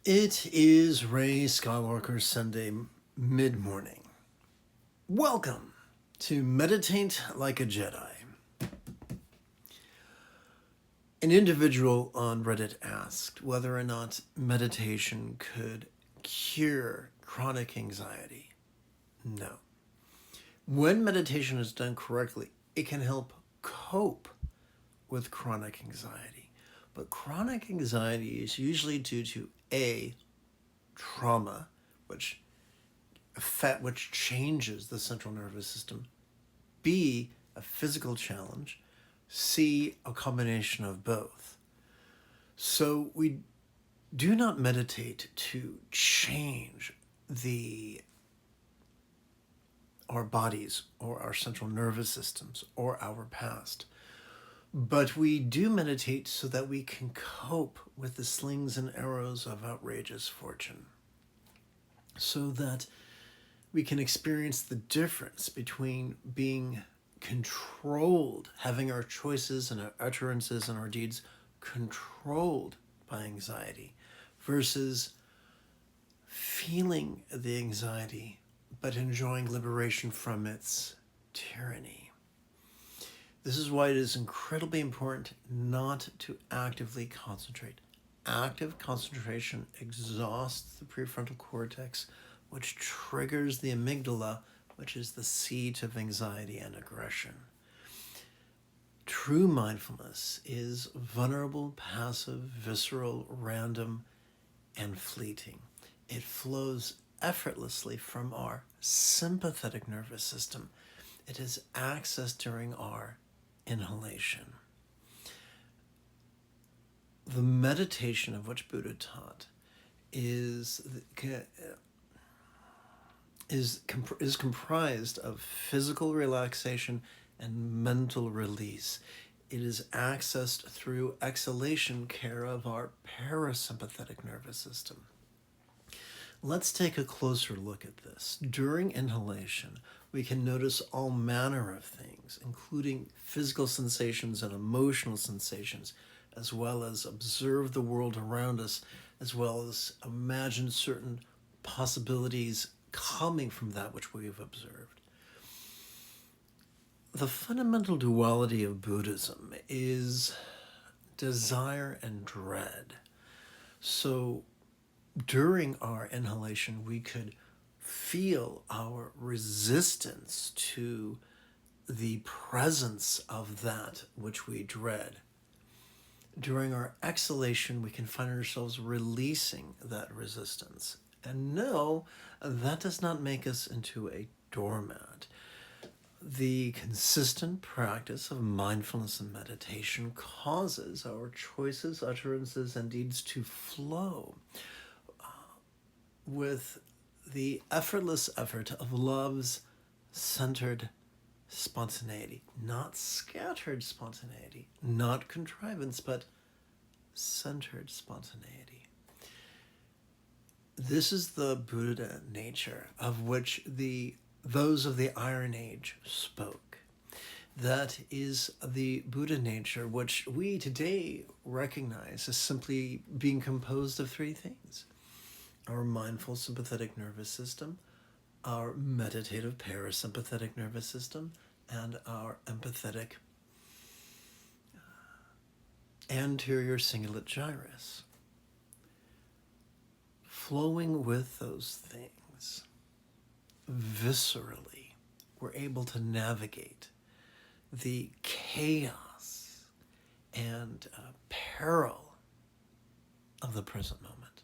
It is Ray Skywalker Sunday mid-morning. Welcome to Meditate Like a Jedi. An individual on Reddit asked whether or not meditation could cure chronic anxiety. No. When meditation is done correctly, it can help cope with chronic anxiety. But chronic anxiety is usually due to A, trauma, which changes the central nervous system, B, a physical challenge, C, a combination of both. So we do not meditate to change our bodies or our central nervous systems or our past. But we do meditate so that we can cope with the slings and arrows of outrageous fortune, so that we can experience the difference between being controlled, having our choices and our utterances and our deeds controlled by anxiety, versus feeling the anxiety but enjoying liberation from its tyranny. This is why it is incredibly important not to actively concentrate. Active concentration exhausts the prefrontal cortex, which triggers the amygdala, which is the seat of anxiety and aggression. True mindfulness is vulnerable, passive, visceral, random, and fleeting. It flows effortlessly from our sympathetic nervous system. It is accessed during our inhalation. The meditation of which Buddha taught is comprised of physical relaxation and mental release. It is accessed through exhalation care of our parasympathetic nervous system. Let's take a closer look at this. During inhalation, we can notice all manner of things, including physical sensations and emotional sensations, as well as observe the world around us, as well as imagine certain possibilities coming from that which we have observed. The fundamental duality of Buddhism is desire and dread. So during our inhalation, we could feel our resistance to the presence of that which we dread. During our exhalation, we can find ourselves releasing that resistance. And no, that does not make us into a doormat. The consistent practice of mindfulness and meditation causes our choices, utterances, and deeds to flow with the effortless effort of love's centered spontaneity, not scattered spontaneity, not contrivance, but centered spontaneity. This is the Buddha nature of which those of the Iron Age spoke. That is the Buddha nature which we today recognize as simply being composed of three things: our mindful sympathetic nervous system, our meditative parasympathetic nervous system, and our empathetic anterior cingulate gyrus. Flowing with those things, viscerally, we're able to navigate the chaos and peril of the present moment.